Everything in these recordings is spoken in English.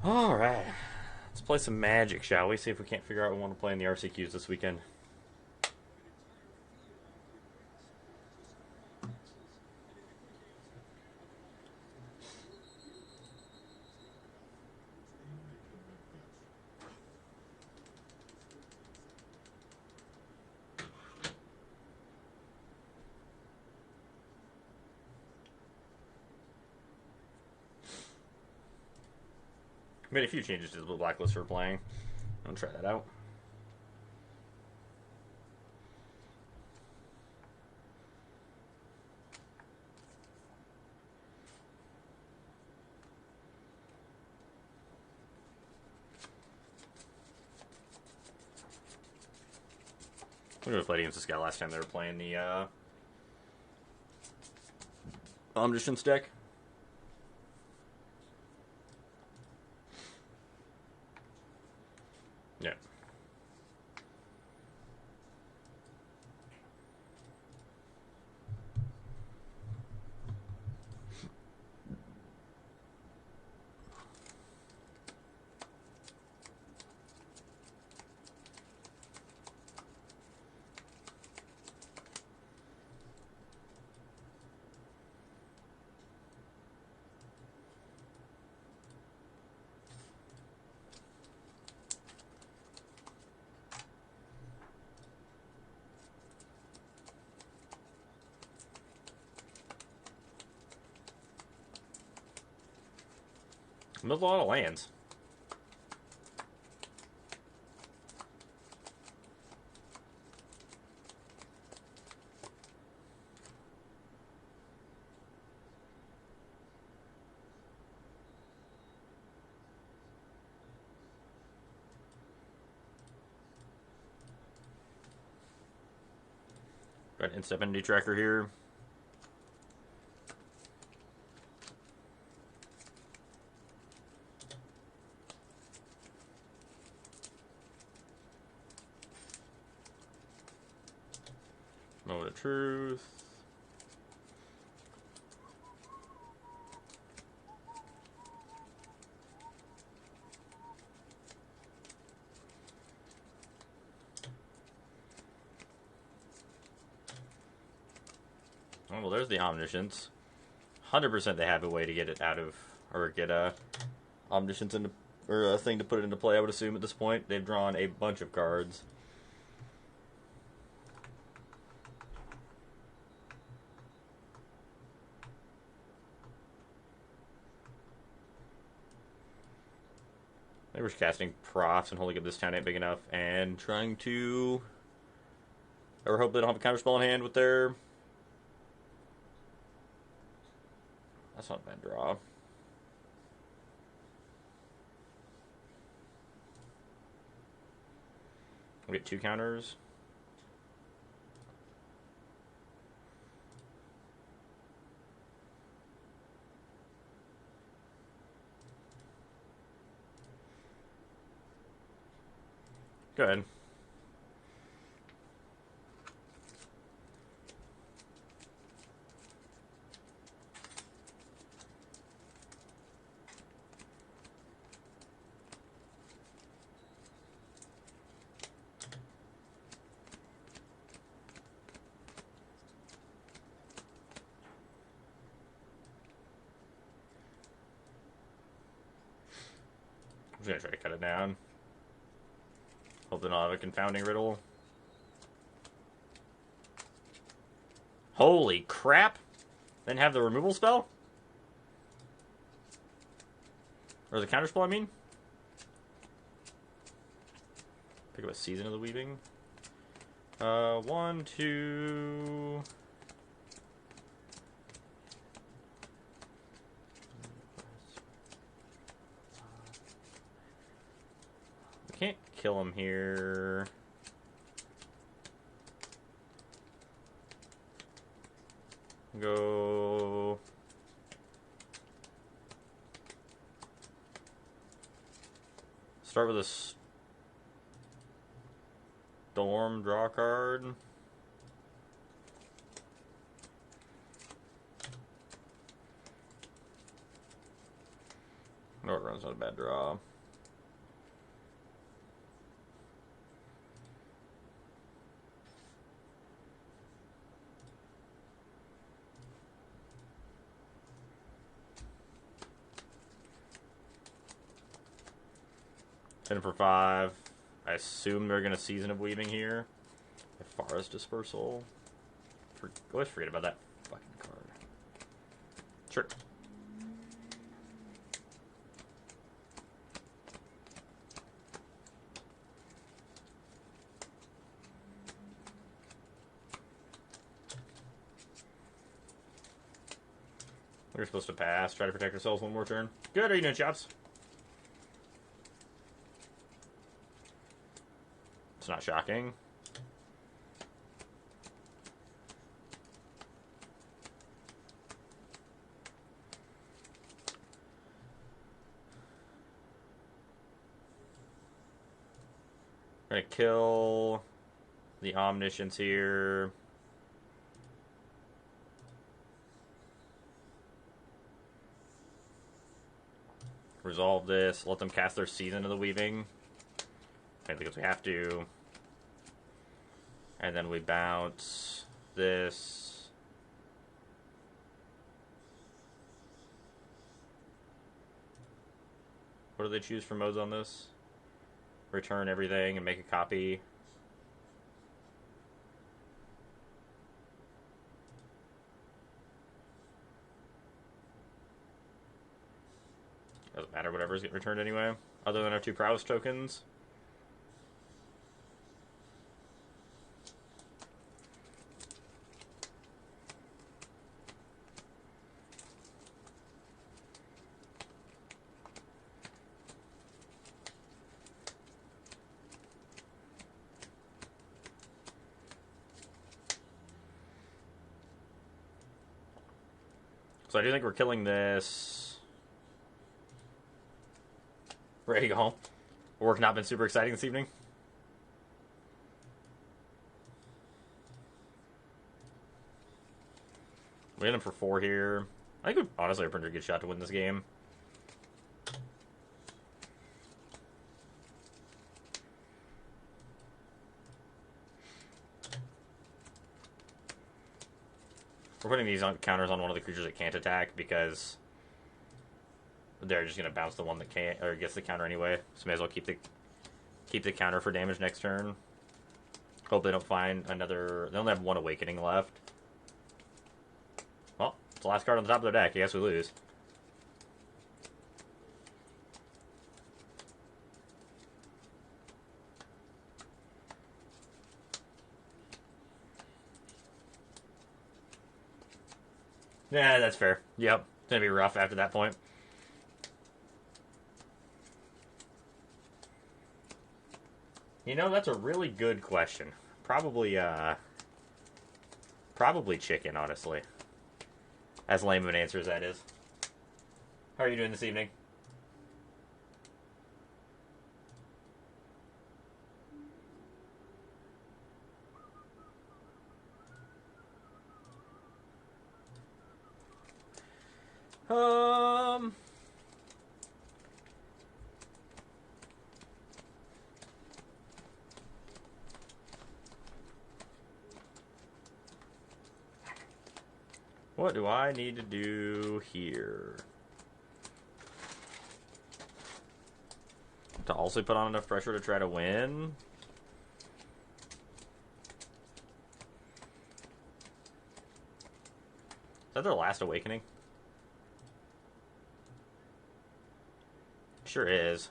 Alright. Let's play some Magic, shall we? See if we can't figure out what we want to play in the RCQs this weekend. Made a few changes to the blacklist we're playing. I'll try that out. We would have played against this guy last time they were playing the Omniscience deck. Yeah. There's a lot of lands. Got an Instep Entity Tracker here. Moment of Truth. Oh, well, there's the Omniscience. 100% they have a way to get it out of, or get Omniscience into, or a thing to put it into play, I would assume at this point. They've drawn a bunch of cards. They were casting profs and holding up this town ain't big enough, and trying to, or hope they don't have a counterspell in hand with their. That's not a bad draw. We get 2 counters. Go ahead. I'm just gonna try to cut it down. Hope they don't have a confounding riddle. Holy crap! Then have the removal spell? Or the counterspell, I mean? Pick up a Season of the Weaving. 1, 2... We can't kill him here. Go... Start with a Storm, draw a card. Or Short run's not a bad draw. Ten for 5. I assume they're going to Season of Weaving here. Forest Dispersal. Always forget about that fucking card. Sure. We're supposed to pass. Try to protect ourselves one more turn. Good. How are you doing, chaps? It's not shocking. Gonna kill the Omniscience here. Resolve this. Let them cast their Season of the Weaving. Mainly because we have to. And then we bounce this. What do they choose for modes on this? Return everything and make a copy. Doesn't matter, whatever's getting returned anyway. Other than our 2 prowess tokens. So I do think we're killing this. Ready to go home. Work not been super exciting this evening. We hit him for 4 here. I think we honestly are a pretty good shot to win this game. We're putting these counters on one of the creatures that can't attack because they're just gonna bounce the one that can't or gets the counter anyway. So may as well keep the counter for damage next turn. Hope they don't find another. They only have 1 Awakening left. Well, it's the last card on the top of their deck. I guess we lose. Yeah, that's fair. Yep. It's gonna be rough after that point. You know, that's a really good question. Probably chicken, honestly. As lame of an answer as that is. How are you doing this evening? What do I need to do here? To also put on enough pressure to try to win? Is that their last Awakening? Sure is.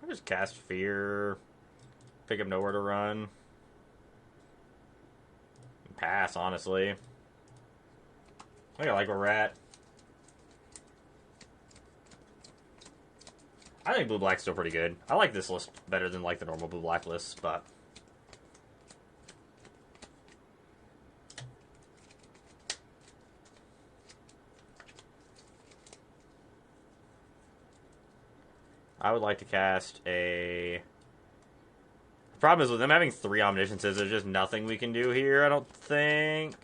I just cast Fear. Pick up Nowhere to Run. Pass, honestly. I think I like where we're at. I think blue-black's still pretty good. I like this list better than like the normal blue-black lists, but I would like to cast a... The problem is with them having 3 omnisciences, there's just nothing we can do here, I don't think.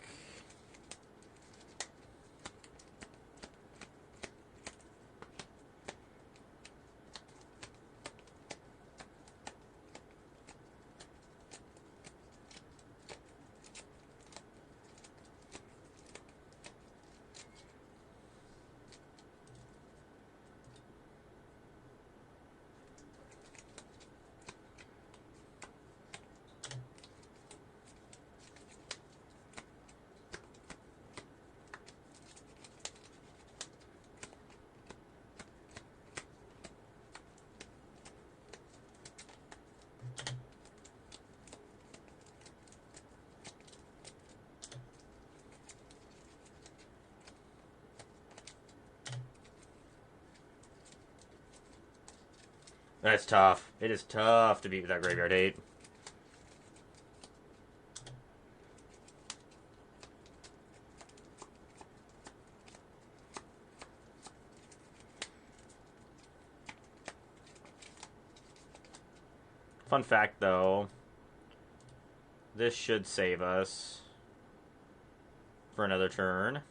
That's tough. It is tough to beat with that graveyard 8. Fun fact, though, this should save us for another turn.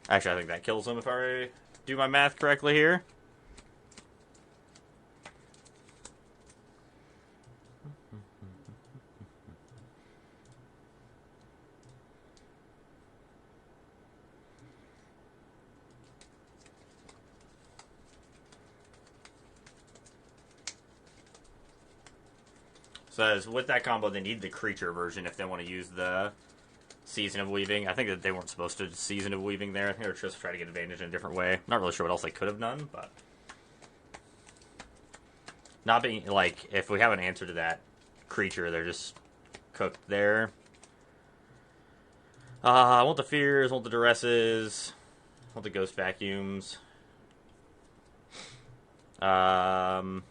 Actually, I think that kills him if I do my math correctly here. Says with that combo, they need the creature version if they want to use the Season of Weaving. I think that they weren't supposed to Season of Weaving there. I think they were just trying to get advantage in a different way. Not really sure what else they could have done, but not being like if we have an answer to that creature, they're just cooked there. I want the fears, I want the duresses, I want the ghost vacuums. Don't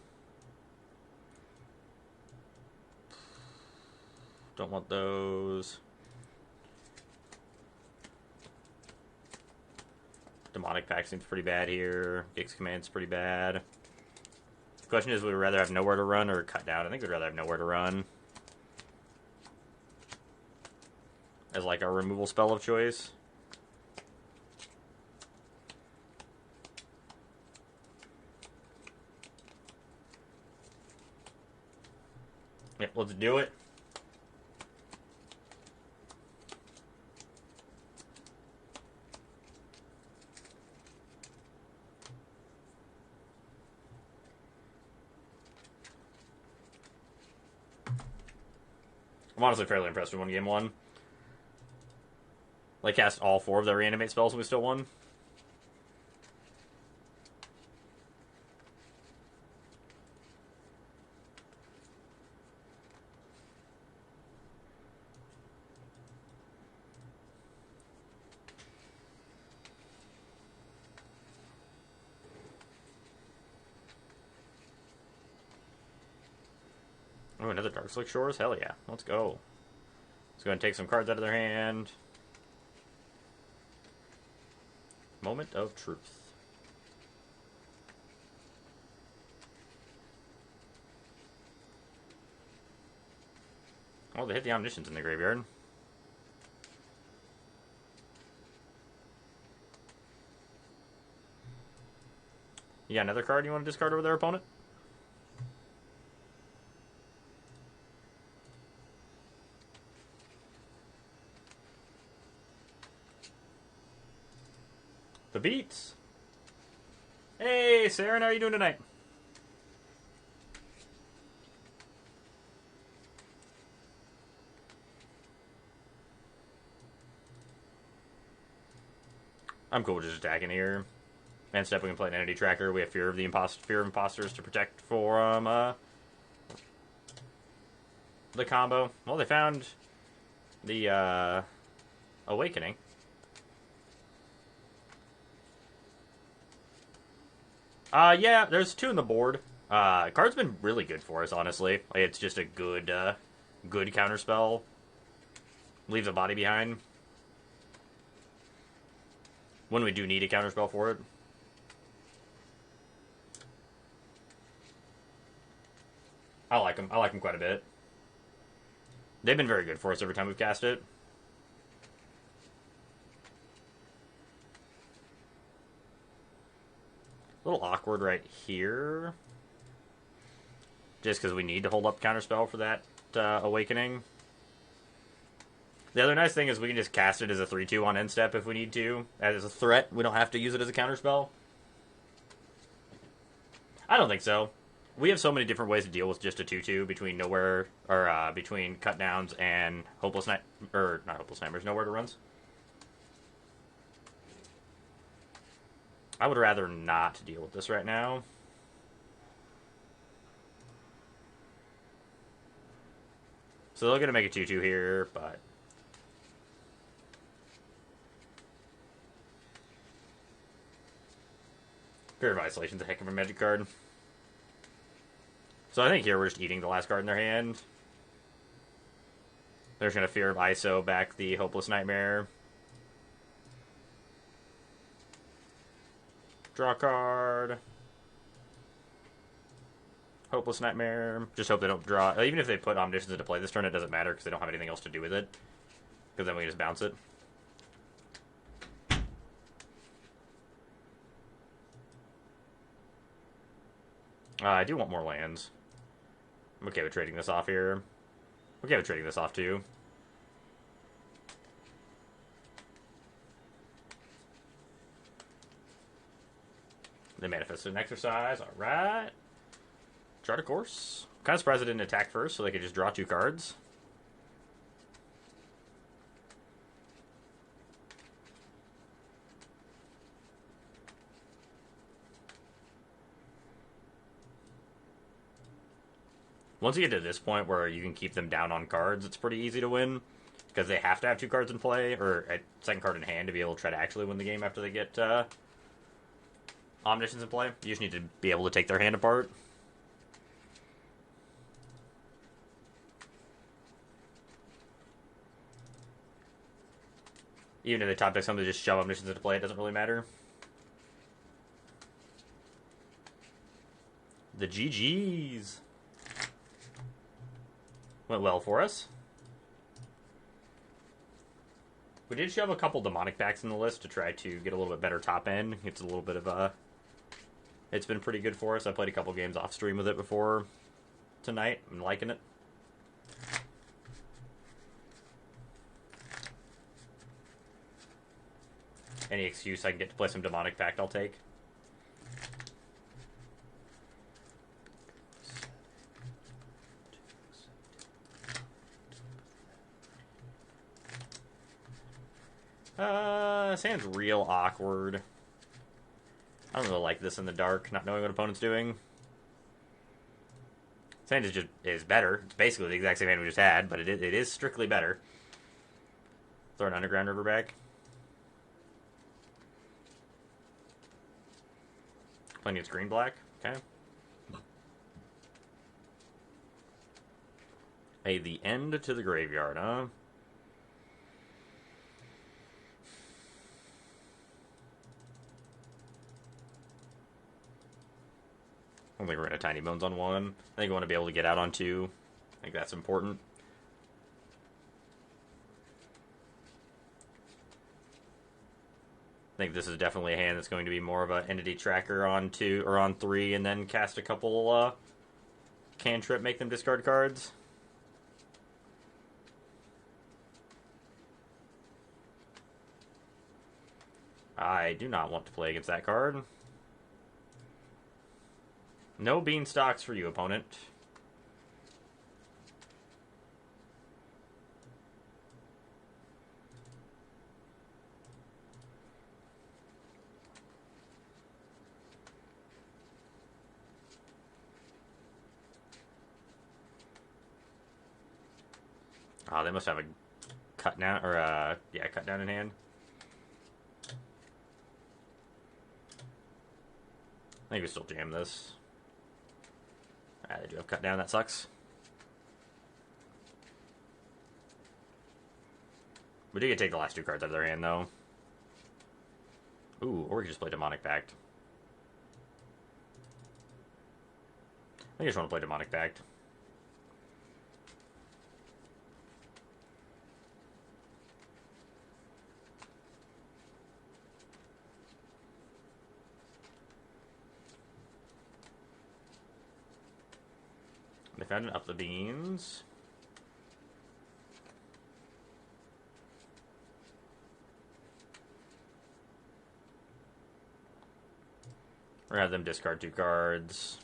want those. Demonic Pact seems pretty bad here. Gix Command's pretty bad. The question is, would we rather have nowhere to run or cut down? I think we'd rather have nowhere to run. As like our removal spell of choice. Yep, let's do it. I'm honestly fairly impressed with game 1. Like, cast all 4 of their reanimate spells and we still won. Oh, another Dark Slick Shores? Hell yeah. Let's go. Let's go and take some cards out of their hand. Moment of Truth. Oh, they hit the Omniscience in the graveyard. You got another card you want to discard over their opponent? The beats. Hey, Sarah, how are you doing tonight? I'm cool with just attacking here. And step we can play an entity tracker. We have fear of imposters to protect from the combo. Well, they found the awakening. Yeah, there's 2 in the board. Card's been really good for us, honestly. Like, it's just a good counterspell. Leaves a body behind. When we do need a counterspell for it. I like them. I like them quite a bit. They've been very good for us every time we've cast it. A little awkward right here. Just because we need to hold up counterspell for that awakening. The other nice thing is we can just cast it as a 3-2 on end step if we need to. As a threat, we don't have to use it as a counterspell. I don't think so. We have so many different ways to deal with just a 2-2 between nowhere, or between cut downs and hopeless night, or not hopeless nightmares, nowhere to runs. I would rather not deal with this right now. So they're going to make a 2-2 here, but... Fear of Isolation's a heck of a magic card. So I think here we're just eating the last card in their hand. They're just going to Fear of ISO back the Hopeless Nightmare. Draw a card. Hopeless Nightmare. Just hope they don't draw. Even if they put Omniscience into play this turn, it doesn't matter because they don't have anything else to do with it. Because then we can just bounce it. I do want more lands. I'm okay with trading this off here. I'm okay with trading this off too. They manifested an exercise. Alright. Chart a course. Kind of surprised I didn't attack first so they could just draw 2 cards. Once you get to this point where you can keep them down on cards, it's pretty easy to win. Because they have to have 2 cards in play, or a second card in hand to be able to try to actually win the game after they get Omniscience in play. You just need to be able to take their hand apart. Even if they top deck something to just shove Omniscience into play, it doesn't really matter. The GGs. Went well for us. We did shove a couple demonic packs in the list to try to get a little bit better top end. It's a little bit of a... It's been pretty good for us. I played a couple games off stream with it before tonight. I'm liking it. Any excuse I can get to play some demonic pact, I'll take. This hand's real awkward. I don't really like this in the dark, not knowing what opponent's doing. This hand is better. It's basically the exact same hand we just had, but it is strictly better. Throw an Underground River back. Playing against green-black. Okay. Hey, the end to the graveyard, huh? I don't think we're going to Tiny Bones on 1. I think we want to be able to get out on 2. I think that's important. I think this is definitely a hand that's going to be more of an Entity Tracker on 2 or on 3, and then cast a couple cantrip, make them discard cards. I do not want to play against that card. No beanstalks for you, opponent. Oh, they must have a cut down, or yeah, cut down in hand. I think we still jam this. Alright, they do have cut down. That sucks. We do get to take the last 2 cards out of their hand, though. Ooh, or we can just play Demonic Pact. I just want to play Demonic Pact. They found an Up the Beans. We're gonna have them discard 2 cards.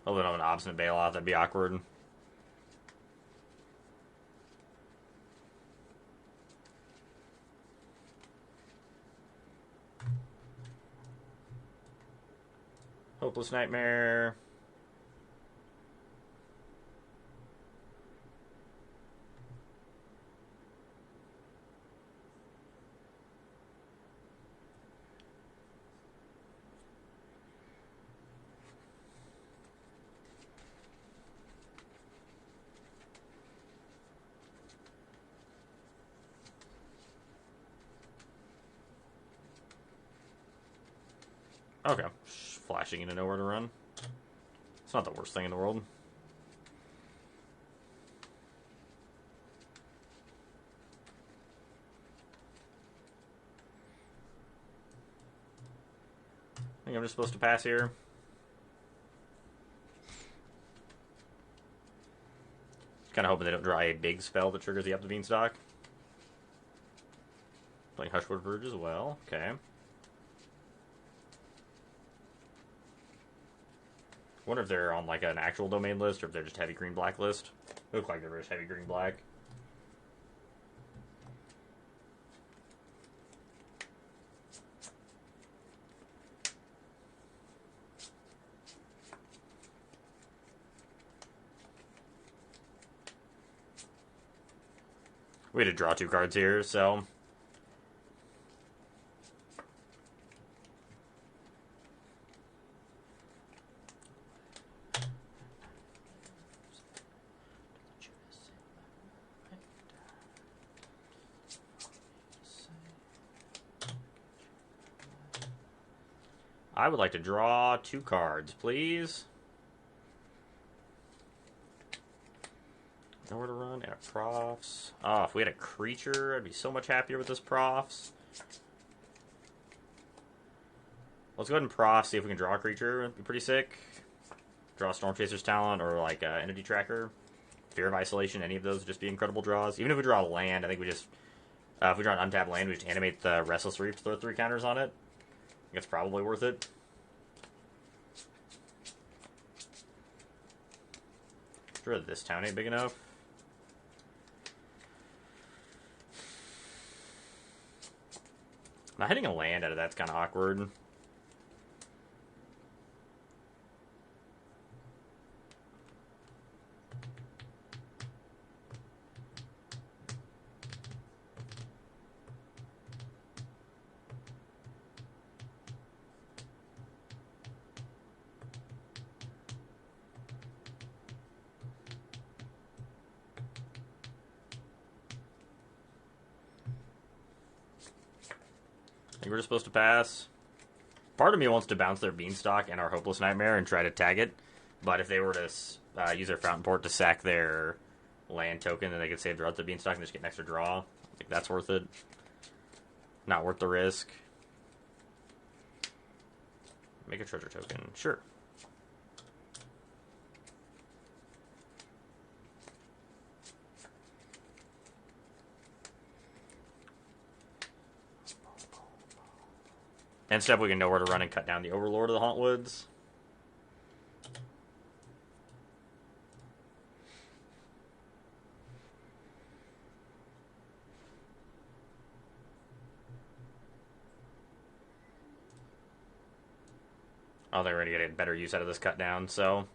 A little bit of an Obstinate Bailout, that'd be awkward. Hopeless Nightmare. Okay. Flashing into nowhere to run. It's not the worst thing in the world. I think I'm just supposed to pass here. Kind of hoping they don't draw a big spell that triggers the Up the Beanstalk. Playing Hushwood Verge as well. Okay. Wonder if they're on like an actual domain list or if they're just heavy green black list. They look like they're just heavy green black. We had to draw 2 cards here, so I would like to draw 2 cards, please. Nowhere to run, and a Profs. Oh, if we had a creature, I'd be so much happier with this Profs. Let's go ahead and Profs, see if we can draw a creature. It'd be pretty sick. Draw Stormchaser's Talent or like Entity Tracker. Fear of Isolation, any of those would just be incredible draws. Even if we draw a land, I think we just... if we draw an untapped land, we just animate the Restless Reef to throw 3 counters on it. I think it's probably worth it. Sure, this town ain't big enough. Not hitting a land out of that's kind of awkward. I think we're just supposed to pass. Part of me wants to bounce their Beanstalk and our Hopeless Nightmare and try to tag it. But if they were to use their Fountain Port to sack their land token, then they could save their other Beanstalk and just get an extra draw. I think that's worth it. Not worth the risk. Make a treasure token. Sure. Instead, we can know where to run and cut down the Overlord of the Hauntwoods. Oh, they're going to get a better use out of this cut down, so...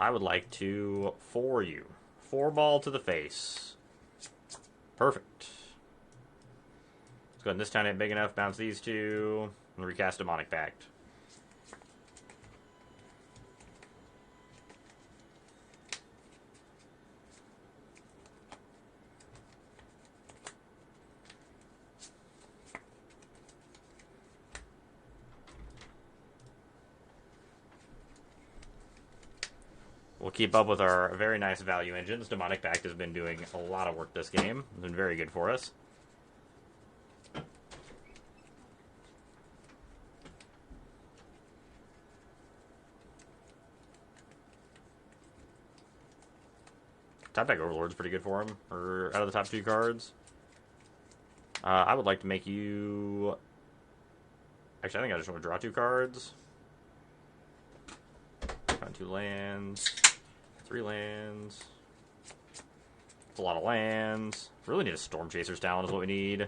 I would like to 4 you. 4 ball to the face. Perfect. Let's go ahead and this time ain't big enough. Bounce these two. And recast Demonic Pact. We'll keep up with our very nice value engines. Demonic Pact has been doing a lot of work this game. It's been very good for us. Top deck Overlord's pretty good for him. Or out of the top 2 cards. I would like to make you... Actually, I think I just want to draw 2 cards. Found 2 lands. 3 lands. It's a lot of lands. Really need a Storm Chaser's Talent is what we need.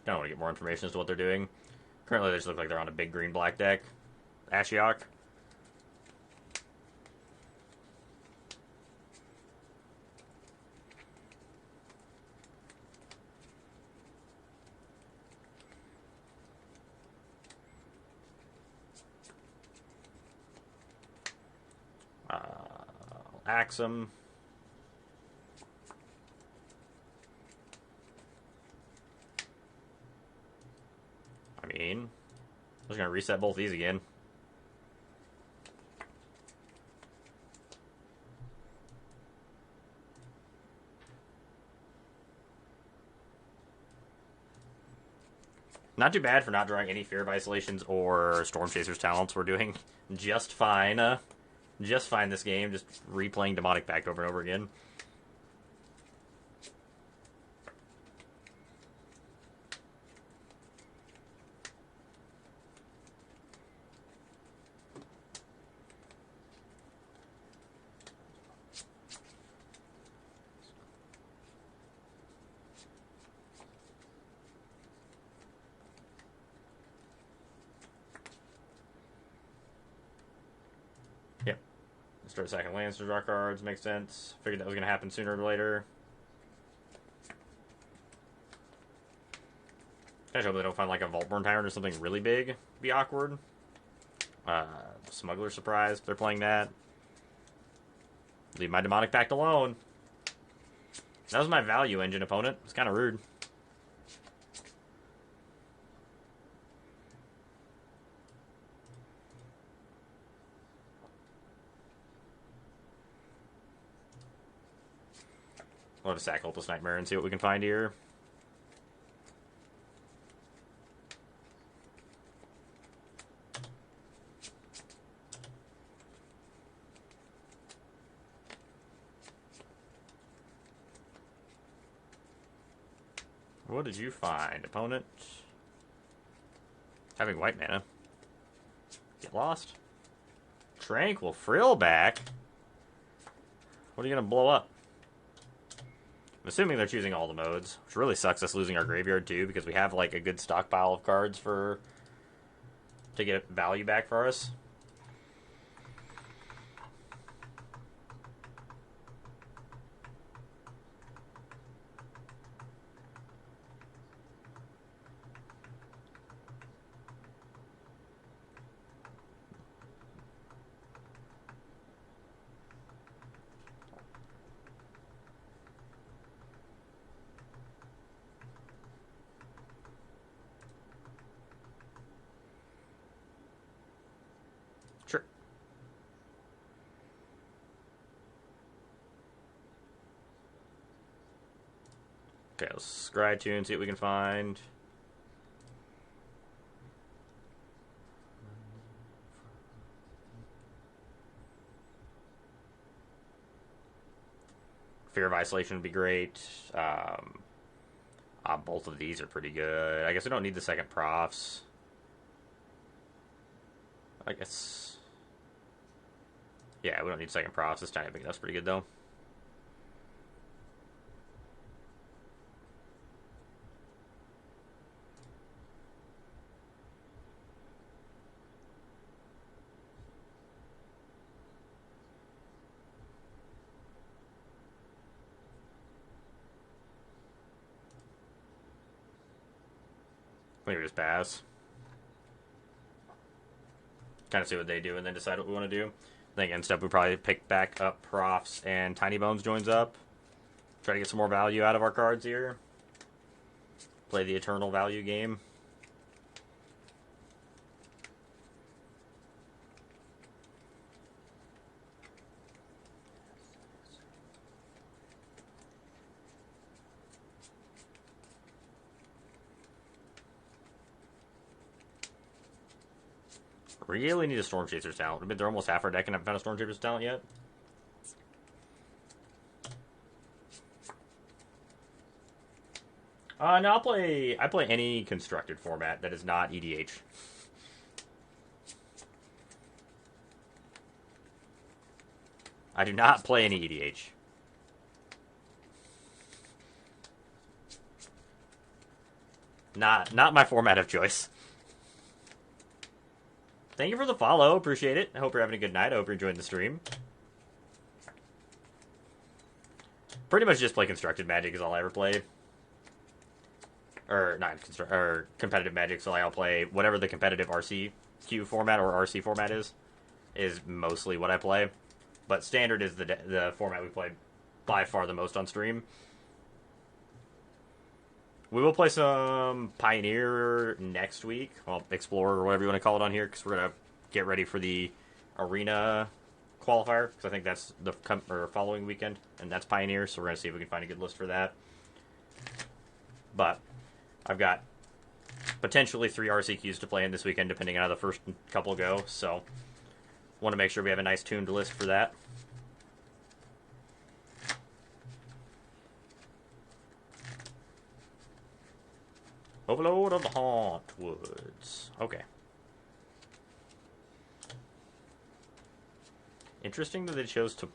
I want to get more information as to what they're doing. Currently, they just look like they're on a big green-black deck. Ashiok. Axum. I'm just going to reset both these again. Not too bad for not drawing any Fear of Isolations or Storm Chaser's Talents. We're doing just fine. Just fine this game. Just replaying Demonic Pact over and over again. Yep. Start sacking lands to draw cards. Makes sense. Figured that was going to happen sooner or later. I just hope they don't find like a Vaultburn Tyrant or something really big. Be awkward. Smuggler Surprise, if they're playing that. Leave my Demonic Pact alone. That was my value engine opponent. It's kind of rude. We'll have to sack Hopeless Nightmare and see what we can find here. What did you find, opponent? Having white mana. Get lost. Tranquil Frillback? What are you going to blow up? I'm assuming they're choosing all the modes, which really sucks us losing our graveyard too, because we have like a good stockpile of cards to get value back for us. Sure. Okay, let's scry tune and see what we can find. Fear of Isolation would be great. Both of these are pretty good. I guess we don't need the second profs. I guess... Yeah, we don't need second profs. This tiny big enough's pretty good, though. Maybe just pass. Kind of see what they do and then decide what we want to do. I think instead we probably pick back up profs and Tiny Bones joins up. Try to get some more value out of our cards here. Play the eternal value game. Really need a Storm Chaser's talent. They're almost half our deck and I haven't found a Storm Chaser's talent yet. No, I play any constructed format that is not EDH. I do not play any EDH. Not my format of choice. Thank you for the follow. Appreciate it. I hope you're having a good night. I hope you're enjoying the stream. Pretty much just play Constructed Magic is all I ever play. Or, not or competitive Magic, so I'll play whatever the competitive RCQ format or RC format is mostly what I play. But Standard is the format we play by far the most on stream. We will play some Pioneer next week. Well, Explorer or whatever you want to call it on here, because we're going to get ready for the Arena qualifier, because I think that's the following weekend, and that's Pioneer, so we're going to see if we can find a good list for that. But I've got potentially 3 RCQs to play in this weekend, depending on how the first couple go, so want to make sure we have a nice tuned list for that. Overload of the Hauntwoods. Okay. Interesting that they chose to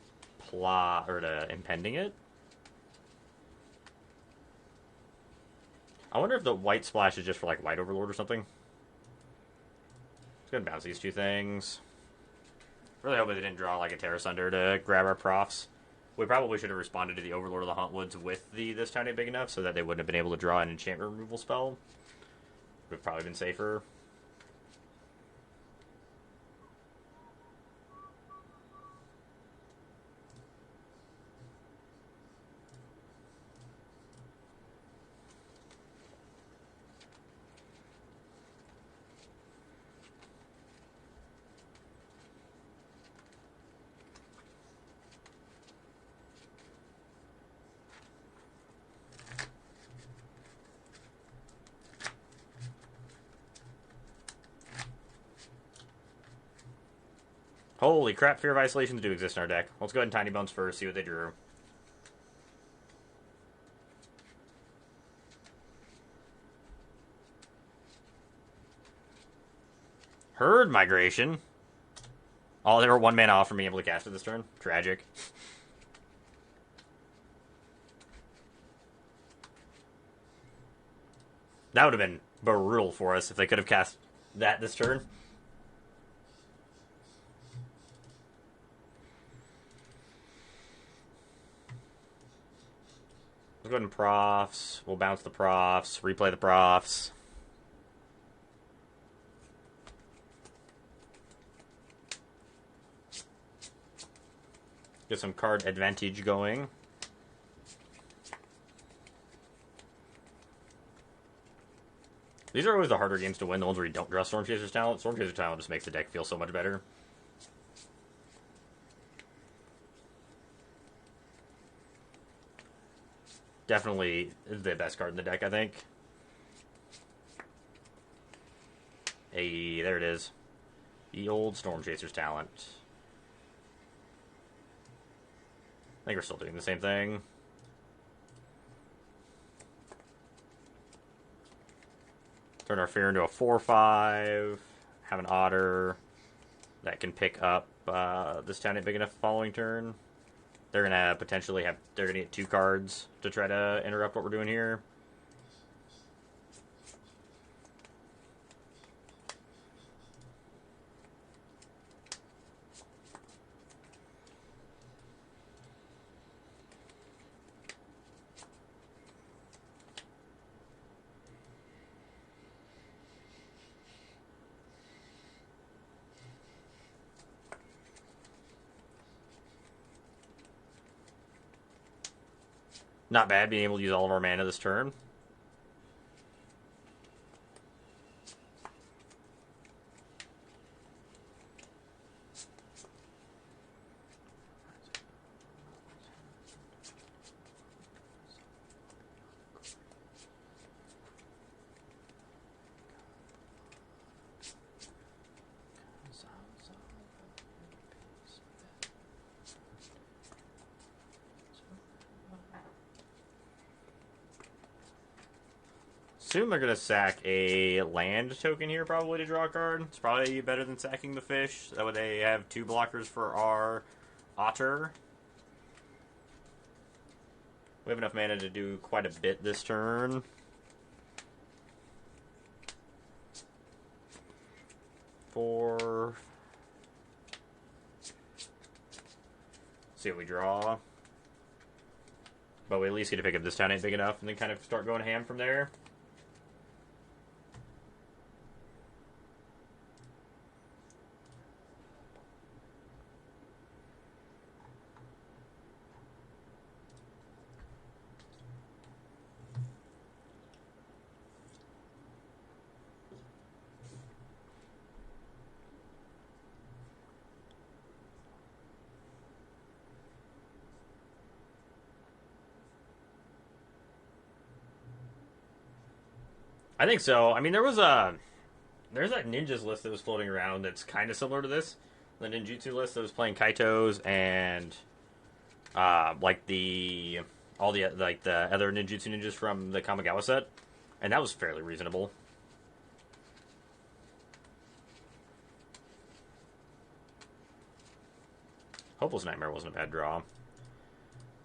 impending it. I wonder if the white splash is just for like White Overlord or something. It's gonna bounce these two things. Really hope they didn't draw like a Terra Sunder to grab our profs. We probably should have responded to the Overlord of the Hauntwoods with this tiny big enough so that they wouldn't have been able to draw an enchantment removal spell. Would have probably been safer. Holy crap, Fear of Isolations do exist in our deck. Let's go ahead and Tiny Bones first, see what they drew. Herd Migration. Oh, they were 1 mana off from being able to cast it this turn. Tragic. That would have been brutal for us if they could have cast that this turn. Go ahead and profs. We'll bounce the profs. Replay the profs. Get some card advantage going. These are always the harder games to win, the ones where you don't draw Storm Chaser's talent. Storm Chaser's talent just makes the deck feel so much better. Definitely the best card in the deck, I think. Hey, there it is. The old Storm Chaser's talent. I think we're still doing the same thing. Turn our fear into a 4/5. Have an otter that can pick up this town ain't big enough following turn. They're gonna potentially have. They're gonna get 2 cards to try to interrupt what we're doing here. Not bad being able to use all of our mana this turn. Assume they're going to sack a land token here probably to draw a card. It's probably better than sacking the fish. That way they have 2 blockers for our otter. We have enough mana to do quite a bit this turn. Four. See what we draw. But we at least get to pick up this town ain't big enough and then kind of start going ham from there. I think so. I mean, there's that ninjas list that was floating around that's kind of similar to this. The ninjutsu list that was playing Kaitos and like the other ninjutsu ninjas from the Kamigawa set, and that was fairly reasonable. Hopeless Nightmare wasn't a bad draw.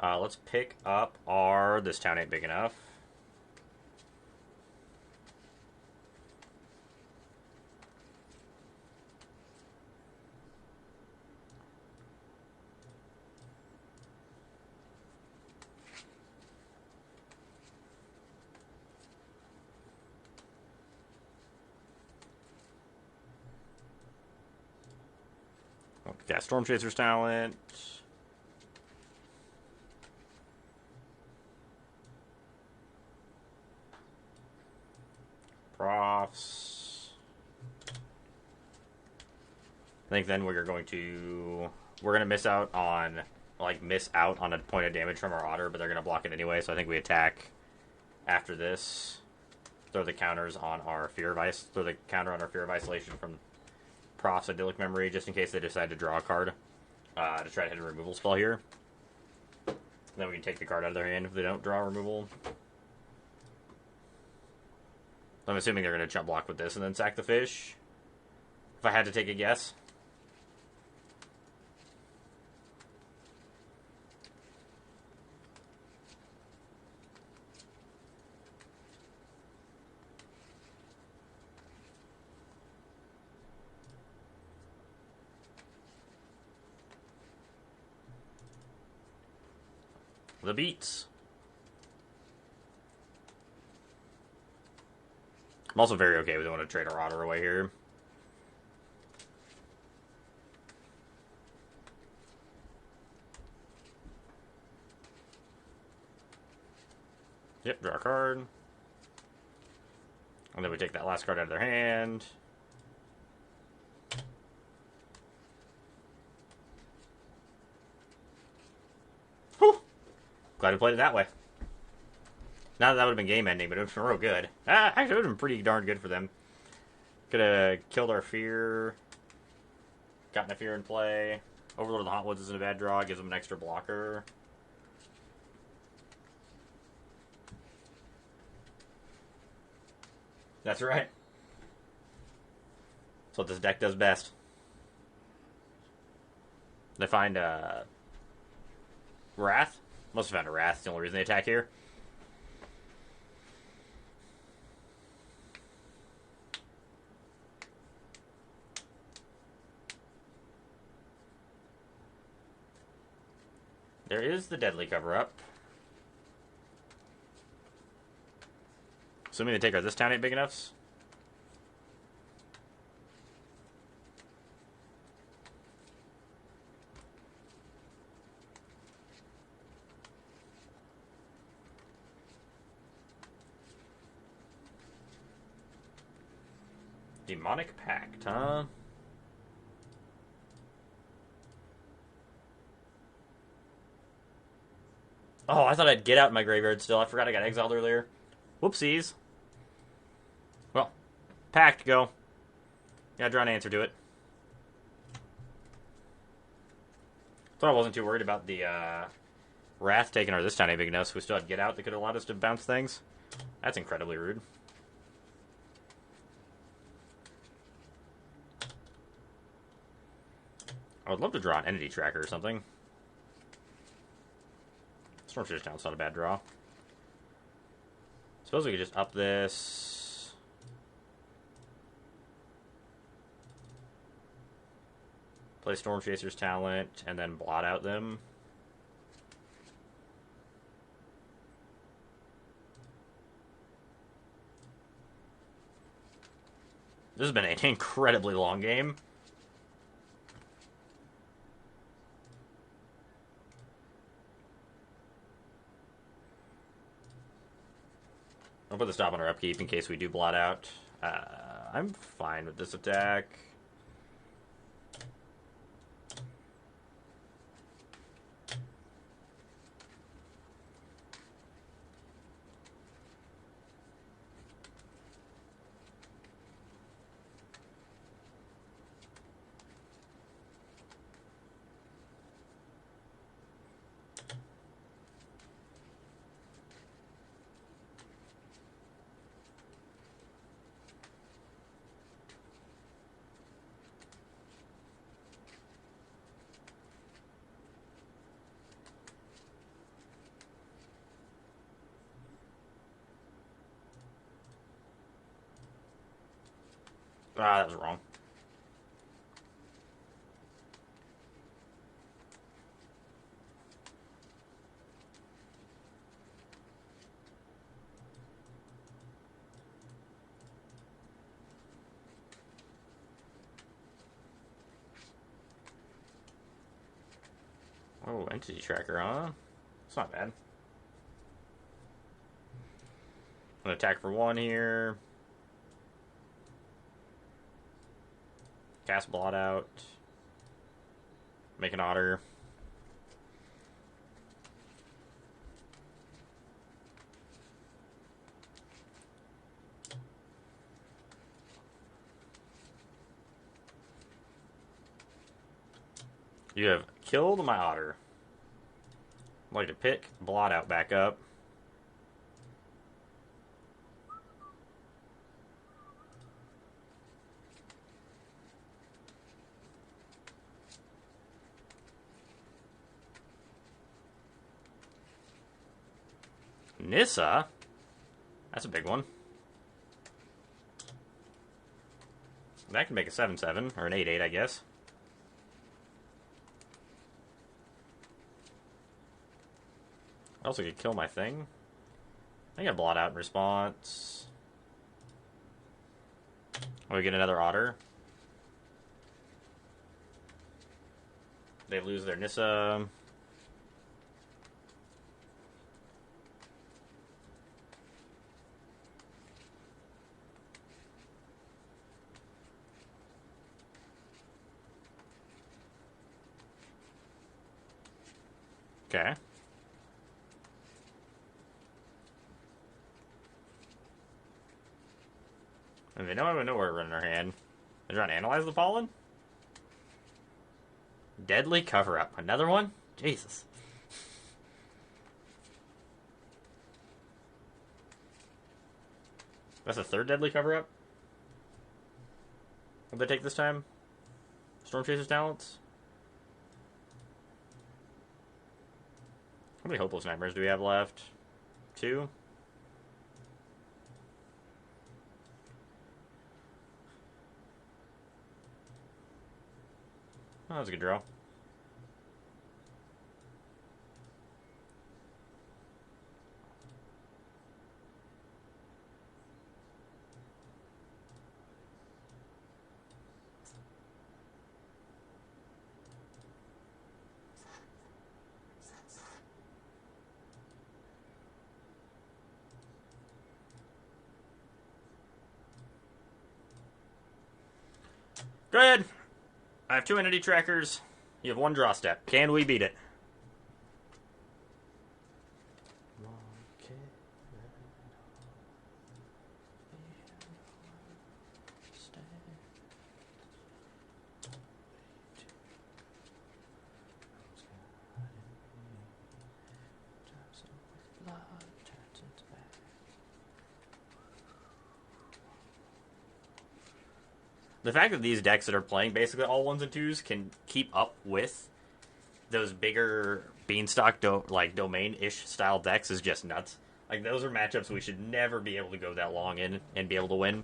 Let's pick up our this town ain't big enough. Yeah, Storm Chaser's talent. Profs. I think then we're going to miss out on a point of damage from our otter, but they're gonna block it anyway. So I think we attack after this. Throw the counters on our Fear of Ice. Throw the counter on our Fear of Isolation from Prof's Idyllic Memory, just in case they decide to draw a card to try to hit a removal spell here. And then we can take the card out of their hand if they don't draw removal. I'm assuming they're going to jump block with this and then sack the fish. If I had to take a guess. The beats. I'm also very okay with it when I trade our otter away here. Yep, draw a card. And then we take that last card out of their hand. Whew. Glad we played it that way. Not that that would have been game ending, but it would have been real good. Actually, it would have been pretty darn good for them. Could have killed our fear. Gotten a fear in play. Overlord of the Hauntwoods isn't a bad draw. Gives them an extra blocker. That's right. That's what this deck does best. They find Wrath? Must have found a Wrath. The only reason they attack here. There is the Deadly cover-up. Assuming they take her, this town ain't big enough. Demonic Pact, huh? Oh, I thought I'd get out in my graveyard still. I forgot I got exiled earlier. Whoopsies. Well, Pact, go. Gotta draw an answer to it. Thought I wasn't too worried about the Wrath taking our this tiny big enough, so we still had Get Out that could have allowed us to bounce things. That's incredibly rude. I would love to draw an Entity Tracker or something. Stormshader's Town's not a bad draw. Suppose we could just up this. Play Stormchaser's Talent, and then blot out them. This has been an incredibly long game. I'll put the stop on our upkeep in case we do blot out. I'm fine with this attack. Ah, that was wrong. Oh, Entity Tracker, huh? It's not bad. I'm gonna attack for 1 here. Cast Blot Out. Make an Otter. You have killed my Otter. I'd like to pick Blot Out back up. Nissa? That's a big one. That can make a 7/7, or an 8/8, I guess. I also could kill my thing. I got Blot Out in response. Oh, we get another Otter. They lose their Nissa. Okay. And they know I know we're in our hand. They're trying to analyze the Fallen? Deadly Cover-Up. Another one? Jesus. That's the third deadly cover-up? What did they take this time? Storm Chaser's talents? How many Hopeless Nightmares do we have left? 2? Oh, that was a good draw. Go ahead. I have 2 entity trackers. You have 1 draw step. Can we beat it? The fact that these decks that are playing basically all 1s and 2s can keep up with those bigger Beanstalk domain-ish style decks is just nuts. Like, those are matchups we should never be able to go that long in and be able to win.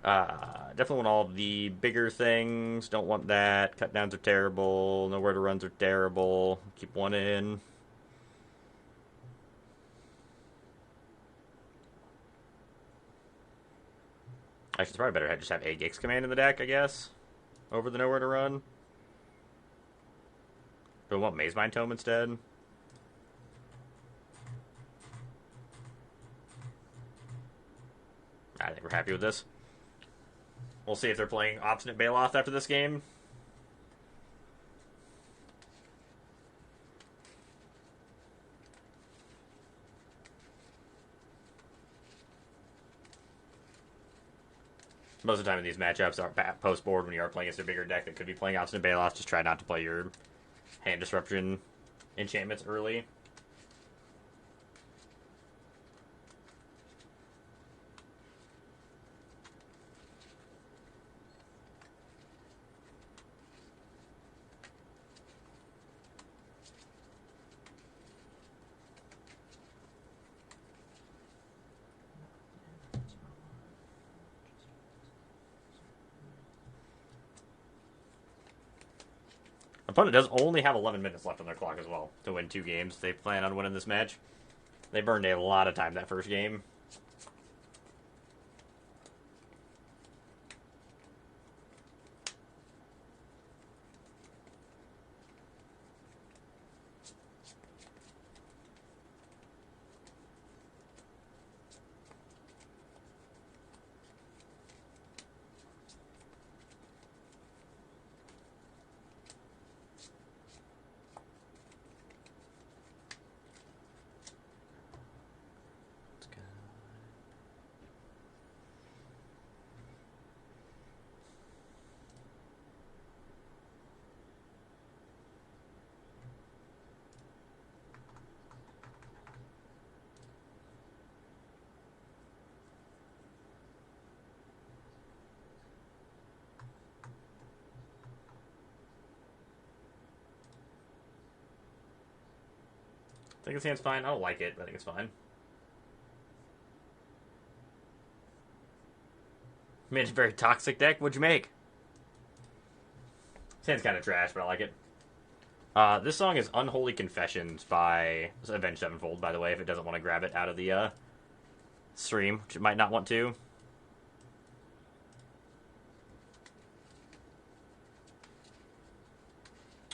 Definitely want all the bigger things. Don't want that. Cut downs are terrible. Nowhere to runs are terrible. Keep 1 in. Actually, it's probably better to just have a Gix command in the deck, I guess, over the Nowhere to Run. Do I want Maze Mind Tome instead? I think we're happy with this. We'll see if they're playing Obstinate Baloth after this game. Most of the time in these matchups are post-board when you are playing against a bigger deck that could be playing Obstinate Baloth. Just try not to play your hand disruption enchantments early. Opponent does only have 11 minutes left on their clock as well to win 2 games. They plan on winning this match. They burned a lot of time that first game. I think this hand's fine. I don't like it, but I think it's fine. Made a very toxic deck. What'd you make? This hand's kind of trash, but I like it. This song is Unholy Confessions by Avenged Sevenfold, by the way, if it doesn't want to grab it out of the stream, which it might not want to.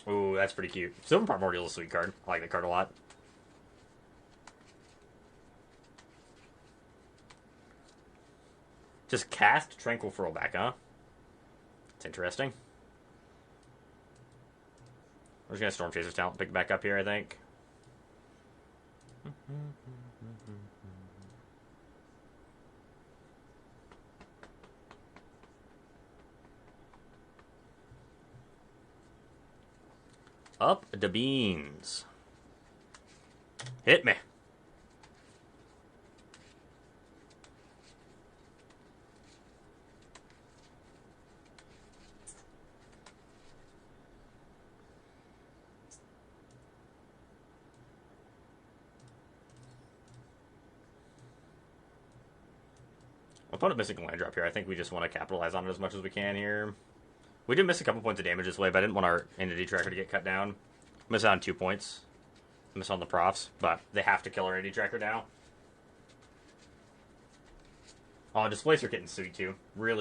Ooh, that's pretty cute. Silver Primordial is a sweet card. I like that card a lot. Just cast Tranquil Furlback, huh? It's interesting. We're just going to Storm Chaser's talent, pick it back up here, I think. Up the beans. Hit me. Opponent missing a land drop here. I think we just want to capitalize on it as much as we can here. We did miss a couple points of damage this way, but I didn't want our entity tracker to get cut down. Miss out on 2 points. Miss on the profs, but they have to kill our entity tracker now. Oh, displacer getting sweet too. Really